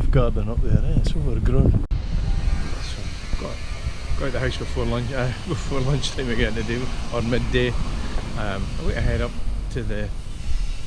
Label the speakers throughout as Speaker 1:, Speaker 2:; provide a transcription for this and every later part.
Speaker 1: garden up there, it's overgrown. So got out the house before lunchtime again today, or midday. I'm going to head up to the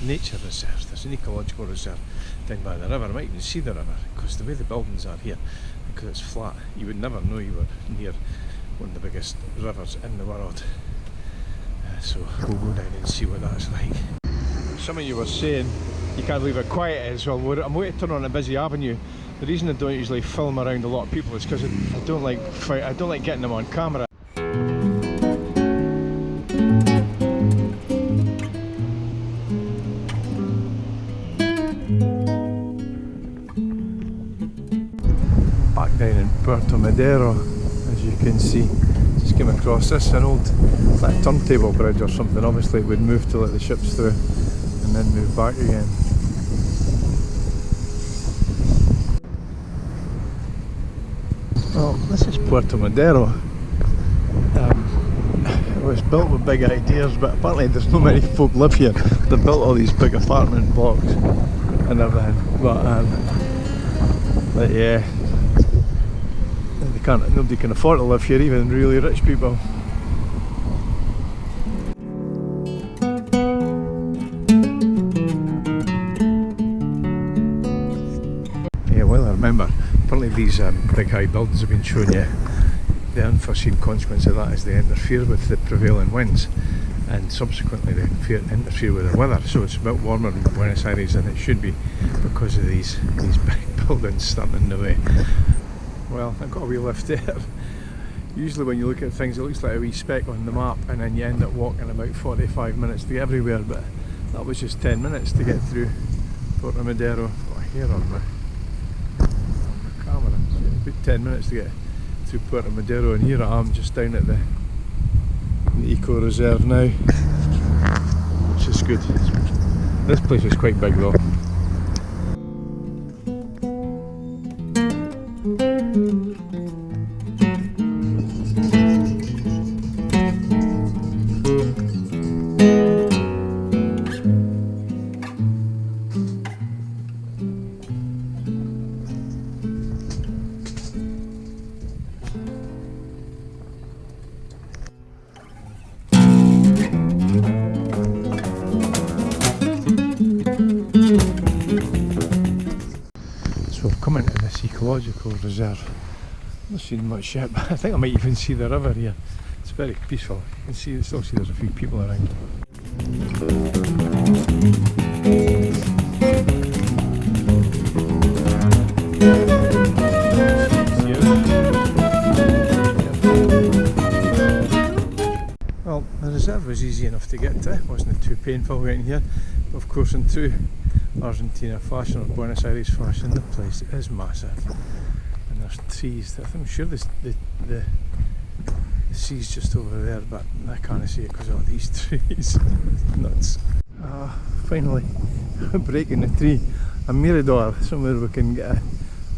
Speaker 1: nature reserve. There's an ecological reserve down by the river. I might even see the river, because the way the buildings are here, because it's flat, you would never know you were near one of the biggest rivers in the world. So we'll go down and see what that's like. Some of you were saying you can't believe how quiet it is. Well, I'm going to turn on a busy avenue. The reason I don't usually film around a lot of people is because I don't like getting them on camera. Back down in Puerto Madero, as you can see. Just came across this, an old like turntable bridge or something. Obviously it would move to let the ships through and then move back again. Well, this is Puerto Madero. It was built with big ideas, but apparently there's not many folk live here. They've built all these big apartment blocks and everything, but yeah, nobody can afford to live here, even really rich people. Yeah, well, I remember, apparently these big high buildings have been shown you. The unforeseen consequence of that is they interfere with the prevailing winds, and subsequently they interfere with the weather, so it's a bit warmer in Buenos Aires than it should be because of these big buildings standing in the way. Well, I've got a wee lift there. Usually when you look at things it looks like a wee speck on the map, and then you end up walking about 45 minutes to get everywhere, but that was just 10 minutes to get through Puerto Madero. I've got here on my camera. About 10 minutes to get through Puerto Madero, and here I am just down at the eco reserve now, which is good. This place is quite big though. So I've come into this ecological reserve. I've not seen much yet, but I think I might even see the river here. It's very peaceful. You can still see there's a few people around. Well, the reserve was easy enough to get to. It wasn't too painful getting here. But of course, in true Argentina fashion, or Buenos Aires fashion, the place is massive, and there's trees. I'm sure the sea's just over there, but I can't see it because of all these trees. Nuts. Finally, breaking the tree. A mirador, somewhere we can get a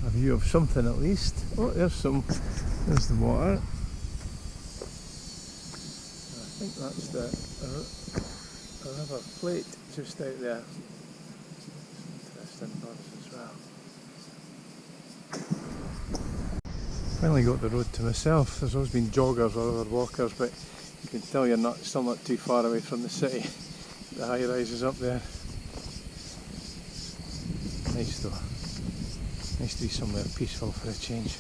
Speaker 1: view of something at least. Oh, there's the water. I think that's the river plate just out there. Interesting birds as well. Finally got the road to myself. There's always been joggers or other walkers, but you can tell you're still not too far away from the city. The high rises up there. Nice though. Nice to be somewhere peaceful for a change.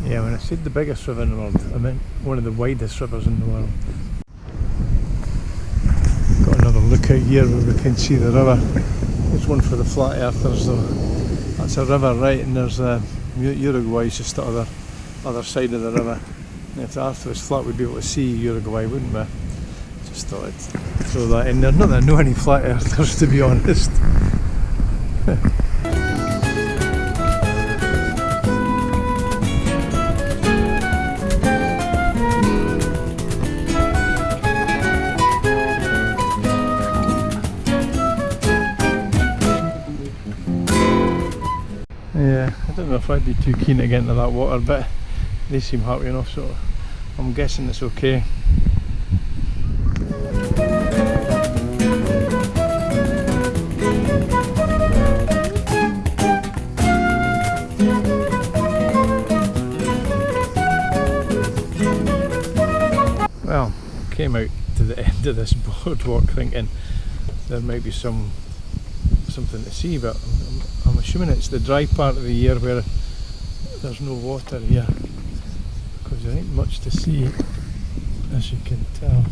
Speaker 1: Yeah, when I said the biggest river in the world, I meant one of the widest rivers in the world. Got another look out here where we can see the river. There's one for the flat earthers though. That's a river, right, and there's Uruguay's just the other side of the river. And if the earth was flat we'd be able to see Uruguay, wouldn't we? Just thought I'd throw that in there. Not that I know any flat earthers, to be honest. Yeah, I don't know if I'd be too keen to get into that water, but they seem happy enough, so I'm guessing it's okay. Well, came out to the end of this boardwalk thinking there might be something to see, but I'm assuming it's the dry part of the year where there's no water here, because there ain't much to see, as you can tell.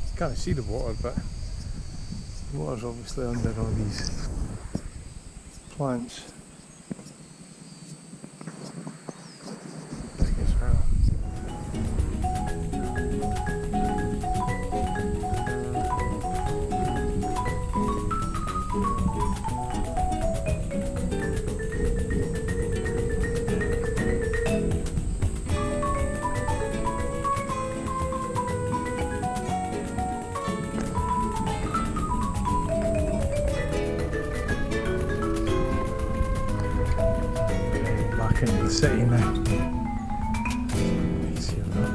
Speaker 1: You can't see the water, but the water's obviously under all these plants. Big as well. Into the city now. See that.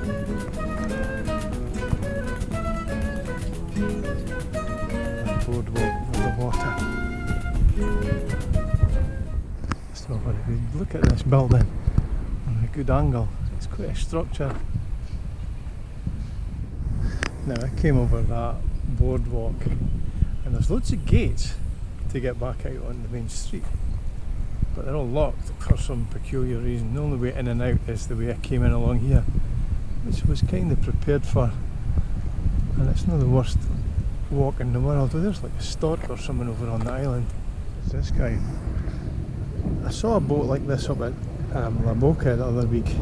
Speaker 1: That boardwalk with the water. It's not very good. Look at this building on a good angle. It's quite a structure. Now I came over that boardwalk and there's loads of gates to get back out on the main street, but they're all locked for some peculiar reason. The only way in and out is the way I came in along here, which I was kind of prepared for, and it's not the worst walk in the world. Oh, there's like a stork or something over on the island. It's this guy. I saw a boat like this up at La Boca the other week.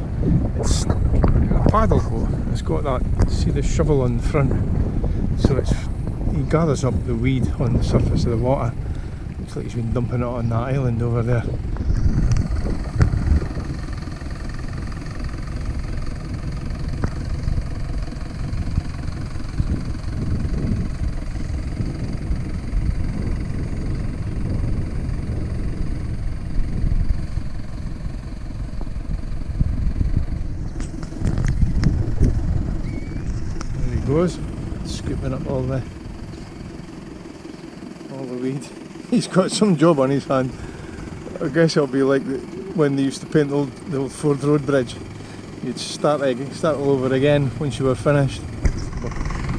Speaker 1: It's a paddle boat. It's got that, see the shovel on the front, so he gathers up the weed on the surface of the water. Looks like he's been dumping it on that island over there. There he goes, scooping up all the weed. He's got some job on his hand. I guess it'll be like when they used to paint the old Ford Road Bridge. You'd start all over again once you were finished.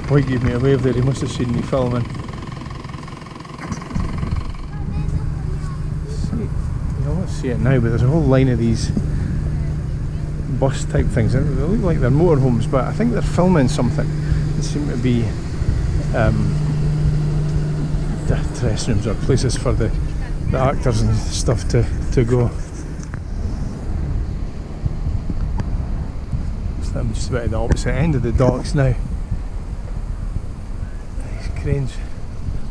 Speaker 1: Boy gave me a wave there, he must have seen me filming. You almost see it now, but there's a whole line of these bus type things. They look like they're motorhomes, but I think they're filming something. They seem to be dressing rooms or places for the actors and stuff to go. So I'm just about at the opposite end of the docks now. These cranes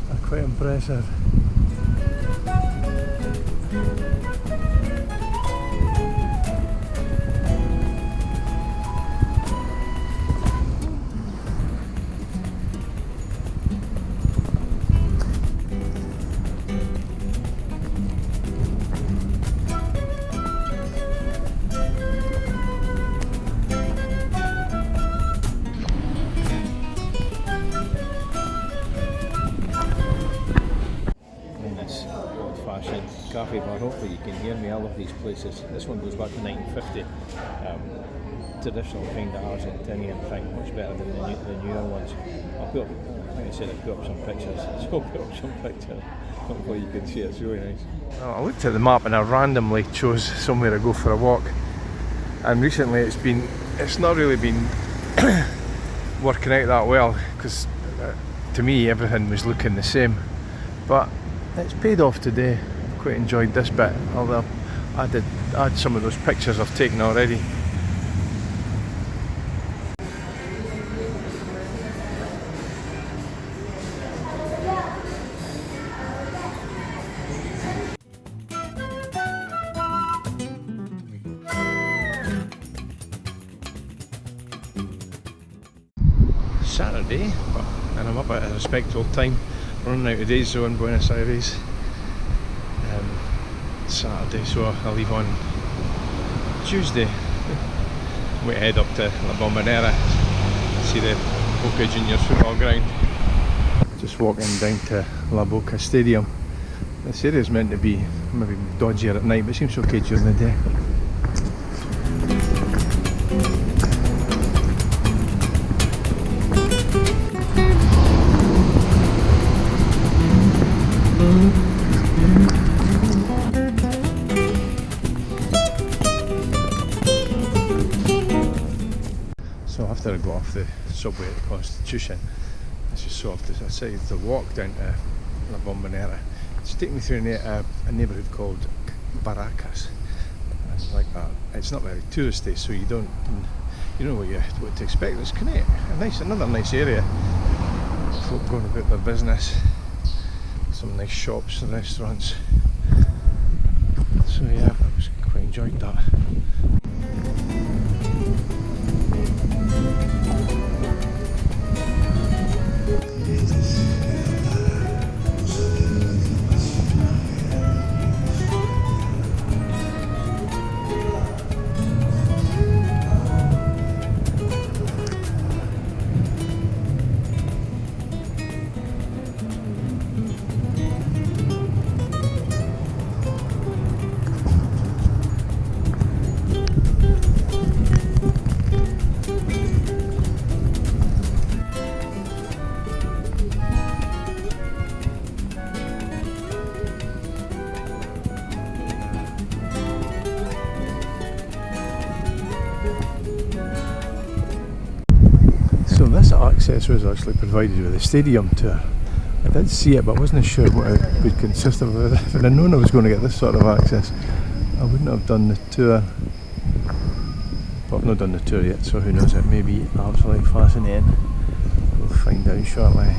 Speaker 1: are quite impressive. Cafe bar, hopefully you can hear me. I love these places. This one goes back to 1950. Traditional kind of Argentinian thing, much better than the newer ones. I'll put up, like I said, I'll put up some pictures. So I'll put up some pictures. Hopefully you can see it. It's really nice. Well, I looked at the map and I randomly chose somewhere to go for a walk. And recently it's not really been working out that well, because to me everything was looking the same. But it's paid off today. Quite enjoyed this bit, although I did add some of those pictures I've taken already. day, and I'm up at a respectable time. Running out of days though in Buenos Aires. Saturday, so I'll leave on Tuesday. We head up to La Bombonera, see the Boca Juniors Football Ground. Just walking down to La Boca Stadium. This area is meant to be maybe dodgier at night, but it seems okay during the day. So after I got off the subway at the Constitution, I just sort of decided to walk down to La Bombonera. It's taking me through a neighbourhood called Barracas. It's like that. It's not very touristy, so you know what to expect. It's kind of another nice area. Folk going about their business. Some nice shops and restaurants. So yeah, I quite enjoyed that. So this access was actually provided with a stadium tour. I did see it, but I wasn't sure what it would consist of. If I'd known I was going to get this sort of access, I wouldn't have done the tour. But I've not done the tour yet, so who knows, it may be absolutely fascinating. We'll find out shortly.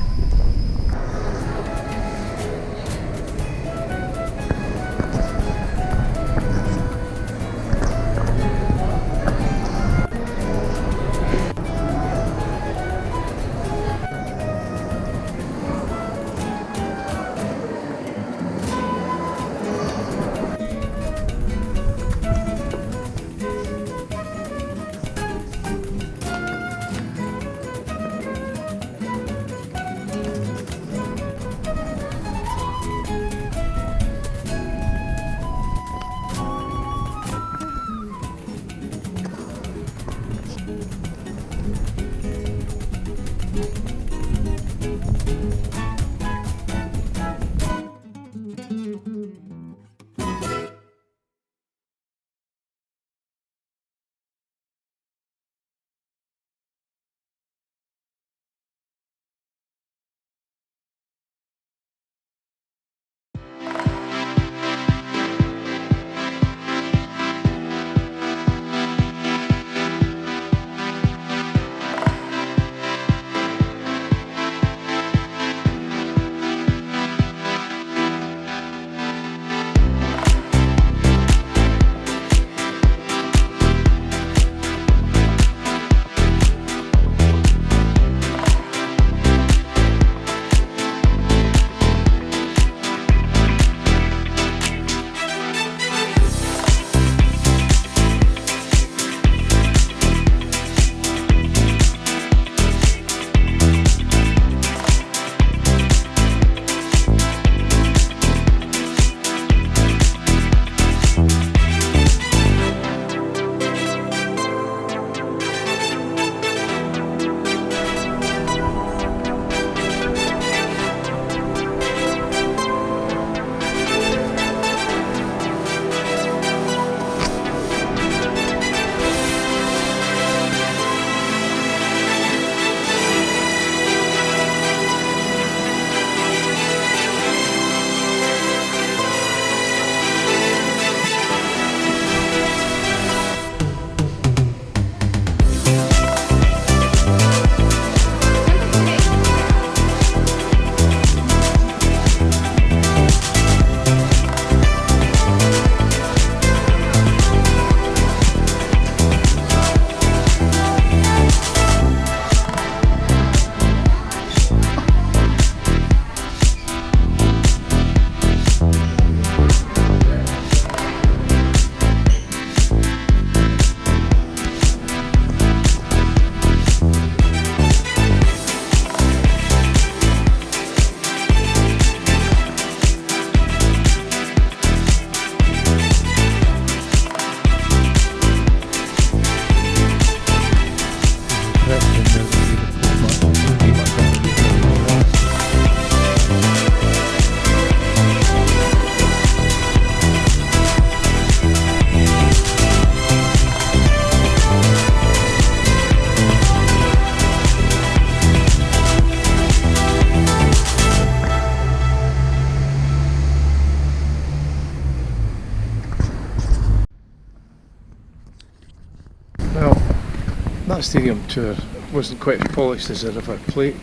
Speaker 1: That stadium tour wasn't quite as polished as the River Plate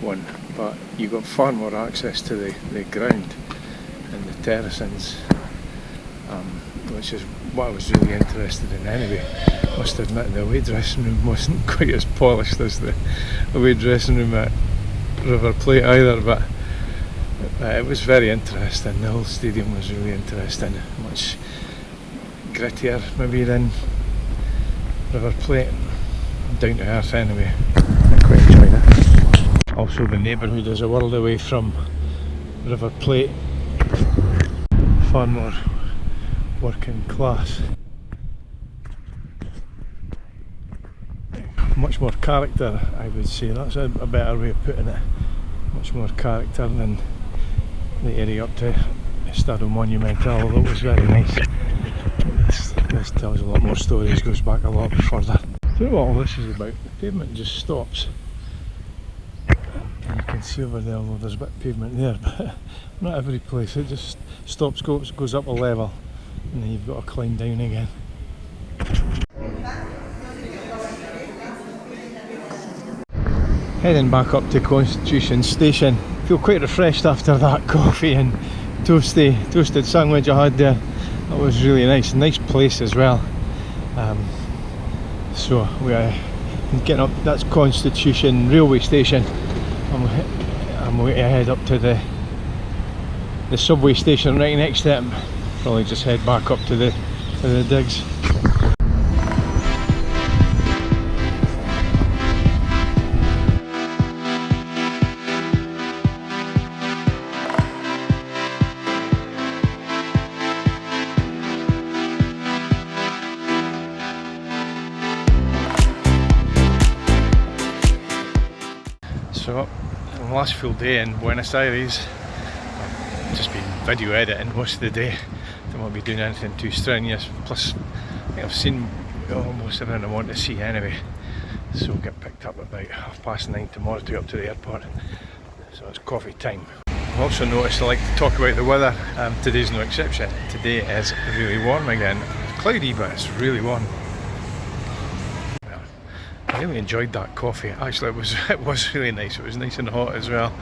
Speaker 1: one, but you got far more access to the ground and the terracings, which is what I was really interested in anyway. Must admit the away dressing room wasn't quite as polished as the away dressing room at River Plate either, but it was very interesting. The whole stadium was really interesting, much grittier maybe than River Plate, down to earth anyway. I quite enjoyed it. Also the neighbourhood is a world away from River Plate, far more working class. Much more character, I would say. That's a better way of putting it. Much more character than the area up to Estado Monumental, although it was very nice. This tells a lot more stories, goes back a lot further. So what all this is about, the pavement just stops. And you can see over there, although there's a bit of pavement there, but not every place. It just stops, goes up a level, and then you've got to climb down again. Heading back up to Constitution Station. Feel quite refreshed after that coffee and toasted sandwich I had there. That was really nice. Nice place as well. So we're getting up. That's Constitution Railway Station. I'm going to head up to the subway station right next to it. Probably just head back up to the digs. So, the last full day in Buenos Aires, I've just been video editing most of the day. Don't want to be doing anything too strenuous. Plus, I think I've seen almost everything I want to see anyway. So, I'll get picked up about 9:30 tomorrow to go up to the airport. So, it's coffee time. I've also noticed I like to talk about the weather. Today's no exception. Today is really warm again. It's cloudy, but it's really warm. I really enjoyed that coffee. Actually, it was really nice. It was nice and hot as well.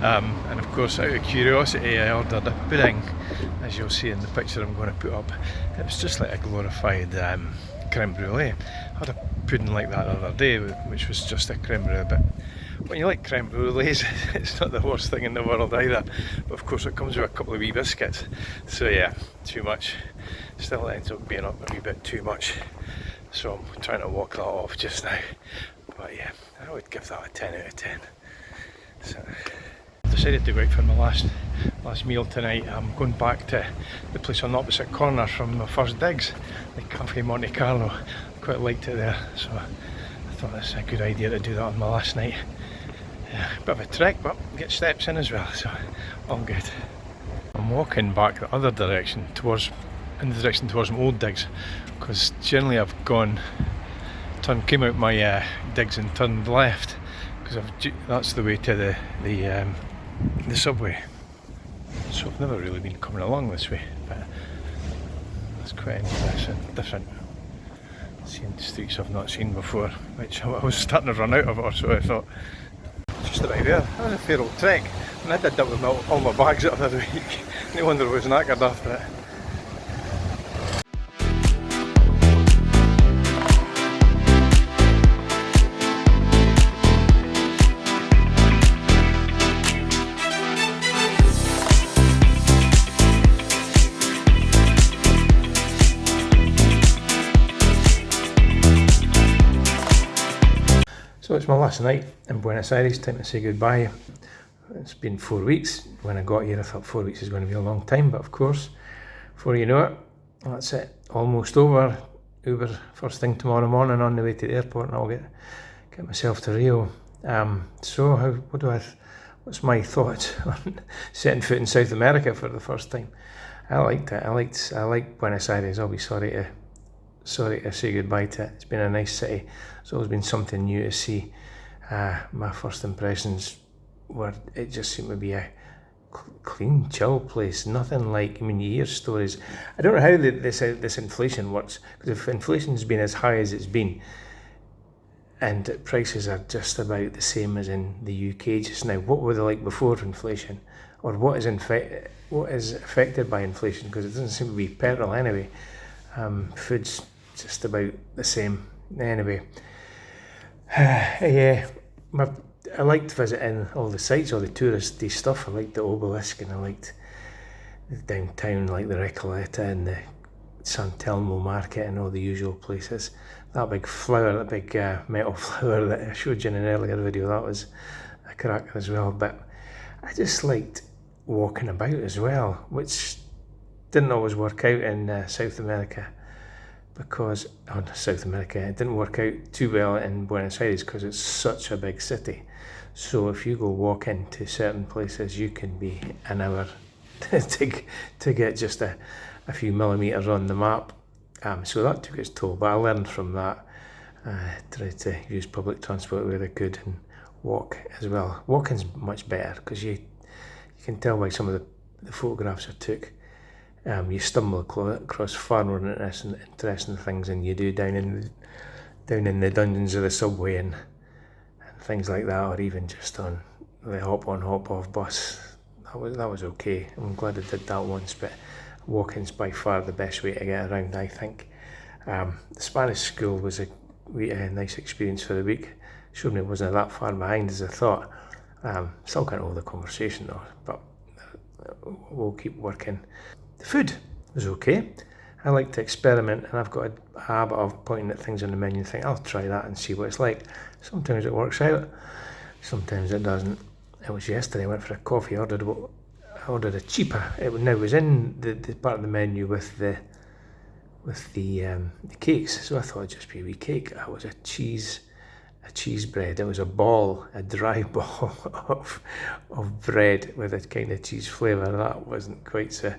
Speaker 1: And of course, out of curiosity, I ordered a pudding, as you'll see in the picture I'm going to put up. It was just like a glorified creme brulee. I had a pudding like that the other day, which was just a creme brulee. But when you like creme brulees, it's not the worst thing in the world either. But of course, it comes with a couple of wee biscuits. So yeah, too much. Still ends up being up a wee bit too much. So I'm trying to walk that off just now. But yeah, I would give that a 10 out of 10. So I decided to go out for my last meal tonight. I'm going back to the place on the opposite corner from my first digs, the Cafe Monte Carlo. I quite liked it there, so I thought that's a good idea to do that on my last night. A bit of a trek, but get steps in as well, so all good. I'm walking back the other direction in the direction towards my old digs, because generally I've came out my digs and turned left, because that's the way to the subway. So I've never really been coming along this way, but that's quite interesting, different. Seeing streets I've not seen before, which I was starting to run out of it, so I thought, just about there. That was a fair old trek, and I did that with all my bags the other week. No wonder I was knackered after it. So it's my last night in Buenos Aires, time to say goodbye. It's been 4 weeks. When I got here I thought 4 weeks is going to be a long time, but of course, before you know it, that's it, almost over. Uber first thing tomorrow morning on the way to the airport, and I'll get myself to Rio. What's my thoughts on setting foot in South America for the first time? I liked it. I like Buenos Aires. I'll be sorry to say goodbye to it. It's been a nice city. It's always been something new to see. My first impressions were, it just seemed to be a clean, chill place. Nothing like, you hear stories. I don't know how this inflation works, because if inflation's been as high as it's been, and prices are just about the same as in the UK just now. What were they like before inflation, or what is affected by inflation? Because it doesn't seem to be petrol anyway. Food's just about the same anyway. Yeah, I liked visiting all the sites, all the touristy stuff. I liked the obelisk, and I liked the downtown, like the Recoleta and the San Telmo market and all the usual places. That big flower, that big metal flower that I showed you in an earlier video, that was a cracker as well. But I just liked walking about as well, which didn't always work out in South America, because it didn't work out too well in Buenos Aires because it's such a big city. So if you go walking to certain places, you can be an hour to get just a few millimetres on the map. So that took its toll, but I learned from that. Tried to use public transport where I could and walk as well. Walking's much better because you can tell by some of the photographs I took. You stumble across far more interesting things than you do down in the dungeons of the subway and things like that, or even just on the hop on hop off bus. That was okay. I'm glad I did that once, but walking's by far the best way to get around, I think. The Spanish school was a nice experience for the week. Showed me it wasn't that far behind as I thought. Still can't hold the conversation though, but we'll keep working. The food was okay. I like to experiment, and I've got a habit of pointing at things on the menu and think, I'll try that and see what it's like. Sometimes it works out, sometimes it doesn't. It was yesterday, I went for a coffee, I ordered a cheaper. It was in the part of the menu with the cakes, so I thought it'd just be a wee cake. It was a cheese bread. It was a dry ball of bread with a kind of cheese flavour. That wasn't quite so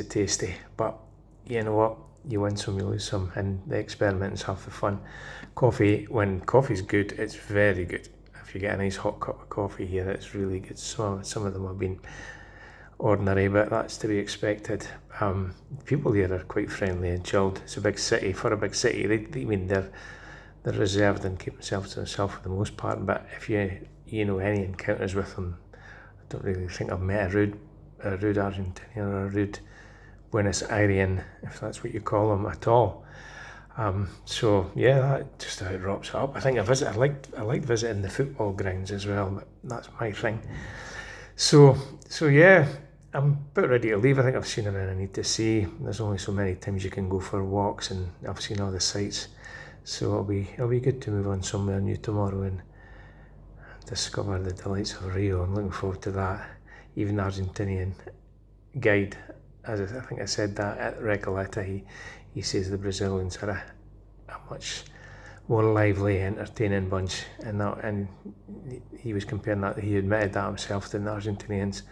Speaker 1: tasty. But you know what? You win some, you lose some, and the experiment's half the fun. Coffee, when coffee's good, it's very good. If you get a nice hot cup of coffee here, it's really good. Some of them have been ordinary, but that's to be expected. People here are quite friendly and chilled. It's a big city. For a big city, they're reserved and keep themselves to themselves for the most part. But if you know any encounters with them, I don't really think I've met a rude Argentinian or a rude Buenos Aires, if that's what you call them, at all. So yeah, that just about wraps it up. I think I like visiting the football grounds as well, but that's my thing. So yeah, I'm about ready to leave. I think I've seen everything I need to see. There's only so many times you can go for walks, and I've seen all the sights. So it'll be good to move on somewhere new tomorrow and discover the delights of Rio. I'm looking forward to that. Even the Argentinian guide, as I think I said that at Recoleta, he says the Brazilians are a much more lively, entertaining bunch, and he was comparing that. He admitted that himself to the Argentinians.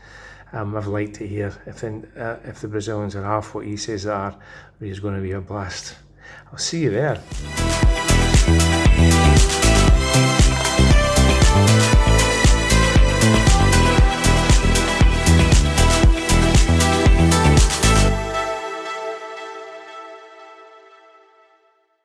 Speaker 1: I've liked to hear if the Brazilians are half what he says they are, Rio's going to be a blast. I'll see you there.